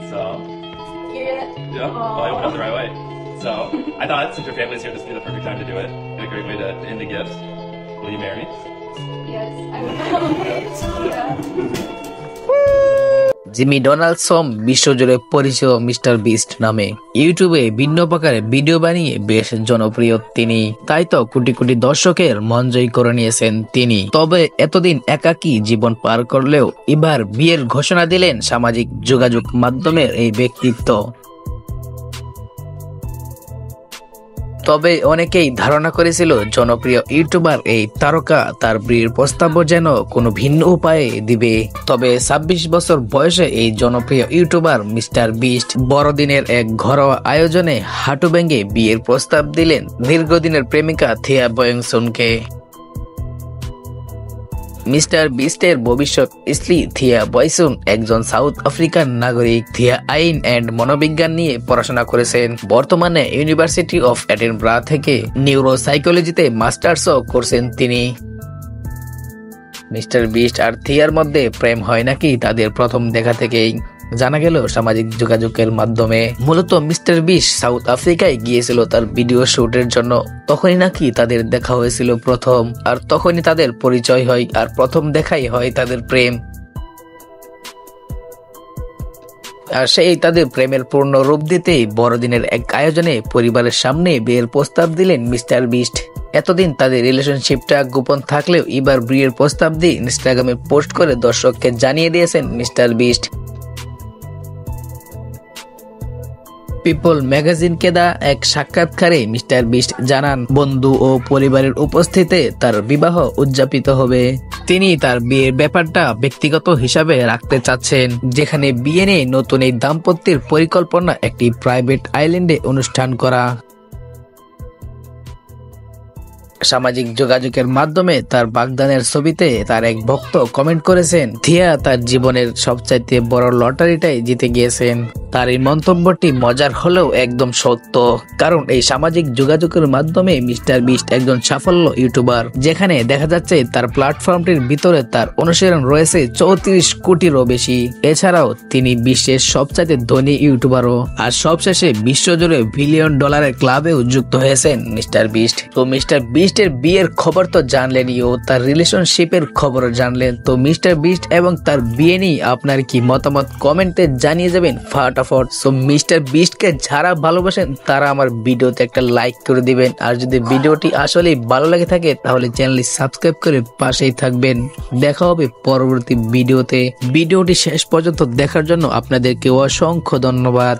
So, yeah, well, I opened up the right way. So, I thought since your family's here, this would be the perfect time to do it. And a great way to end the gifts. Will you marry me? Yes, I will. Jimmy Donaldson বিশ্বজুড়ে পরিচিত mister beast নামে ইউটিউবে ভিন্ন প্রকারের video বানিয়ে বেশ জনপ্রিয় তিনি। তাই তো কোটি কোটি দর্শকের মন জয় করে নিয়েছেন তিনি। তবে এতদিন একাকী জীবন পার করলেও এবার বিয়ের ঘোষণা দিলেন সামাজিক যোগাযোগ মাধ্যমের এই ব্যক্তিত্ব। তবে অনেকেই ধারণা করেছিল জনপ্রিয় ইউটিউবার এই তারকা তার বিয়ের প্রস্তাব যেন কোনো ভিন্ন উপায়ে দিবে। তবে ২৬ বছর বয়সে এই জনপ্রিয় ইউটিউবার মিস্টার বিস্ট বড়দিনের এক ঘরোয়া আয়োজনে হাঁটু ভেঙে বিয়ের প্রস্তাব দিলেন দীর্ঘদিনের প্রেমিকা থিয়া বয়ংসনকে। মিস্টার বিস্টের ভবিষ্যৎ স্ত্রী থিয়া বয়সন একজন সাউথ আফ্রিকান নাগরিক। থিয়া আইন এন্ড মনোবিজ্ঞান নিয়ে পড়াশোনা করেছেন। বর্তমানে ইউনিভার্সিটি অফ এডিনবরা থেকে নিউরোসাইকোলজিতে মাস্টার্সও করছেন তিনি। মিস্টার বিস্ট আর থিয়ার মধ্যে প্রেম হয় নাকি তাদের প্রথম দেখা থেকেই জানা গেল সামাজিক যোগাযোগের মাধ্যমে। মূলত মিস্টার বিস্ট সাউথ আফ্রিকায় গিয়েছিল তার ভিডিও শুটের জন্য। তখনই নাকি তাদের দেখা হয়েছিল প্রথম, আর তখনই তাদের পরিচয় হয়, আর প্রথম দেখাই হয় তাদের প্রেম। আর সেই তাদের প্রেমের পূর্ণ রূপ দিতেই বড়দিনের এক আয়োজনে পরিবারের সামনে বিয়ের প্রস্তাব দিলেন মিস্টার বিস্ট। এতদিন তাদের রিলেশনশিপটা গোপন থাকলেও এবার বিয়ের প্রস্তাব দিয়ে ইনস্টাগ্রামে পোস্ট করে দর্শককে জানিয়ে দিয়েছেন মিস্টার বিস্ট। পিপল ম্যাগাজিনকে দেয়া এক সাক্ষাৎকারে মিস্টার বিস্ট জানান বন্ধু ও পরিবারের উপস্থিতিতে তার বিবাহ উদযাপিত হবে। তিনি তার বিয়ের ব্যাপারটা ব্যক্তিগত হিসাবে রাখতে চাচ্ছেন, যেখানে বিয়ে নিয়ে নতুন এই দাম্পত্যের পরিকল্পনা একটি প্রাইভেট আইল্যান্ডে অনুষ্ঠান করা। সামাজিক যোগাযোগের মাধ্যমে তার বাগদানের ছবিতে তার এক ভক্ত কমেন্ট করেছেন থিয়া তার জীবনের সবচাইতে বড় লটারিটাই জিতে গিয়েছেন। তার এই মন্তব্যটি মজার হলেও একদম সত্য, কারণ এই সামাজিক যোগাযোগের মাধ্যমে মিস্টার বিস্ট একজন সাফল্য ইউটিউবার, যেখানে দেখা যাচ্ছে তার প্ল্যাটফর্মটির ভিতরে তার অনুসরণ রয়েছে ৩৪ কোটিরও বেশি। এছাড়াও তিনি বিশ্বের সবচাইতে ধনী ইউটিউবারও। আর সবশেষে বিশ্বজুড়ে $বিলিয়ন ক্লাবেও যুক্ত হয়েছেন মিস্টার বিস্ট। তো মিস্টার বিস্টের বিয়ের খবর তো জানলেনই, ও তার রিলেশনশিপের খবর জানলেন। তো মিস্টার বিস্ট এবং তার বিয়ে নিয়ে আপনার কি মতামত কমেন্টে জানিয়ে যাবেন ফাটাফট। সো মিস্টার বিস্টকে যারা ভালোবাসেন তারা আমার ভিডিওতে একটা লাইক করে দিবেন। আর যদি ভিডিওটি আসলে ভালো লাগে থাকে তাহলে চ্যানেলটি সাবস্ক্রাইব করে পাশেই থাকবেন। দেখা হবে পরবর্তী ভিডিওতে। ভিডিওটি শেষ পর্যন্ত দেখার জন্য আপনাদেরকে অসংখ্য ধন্যবাদ।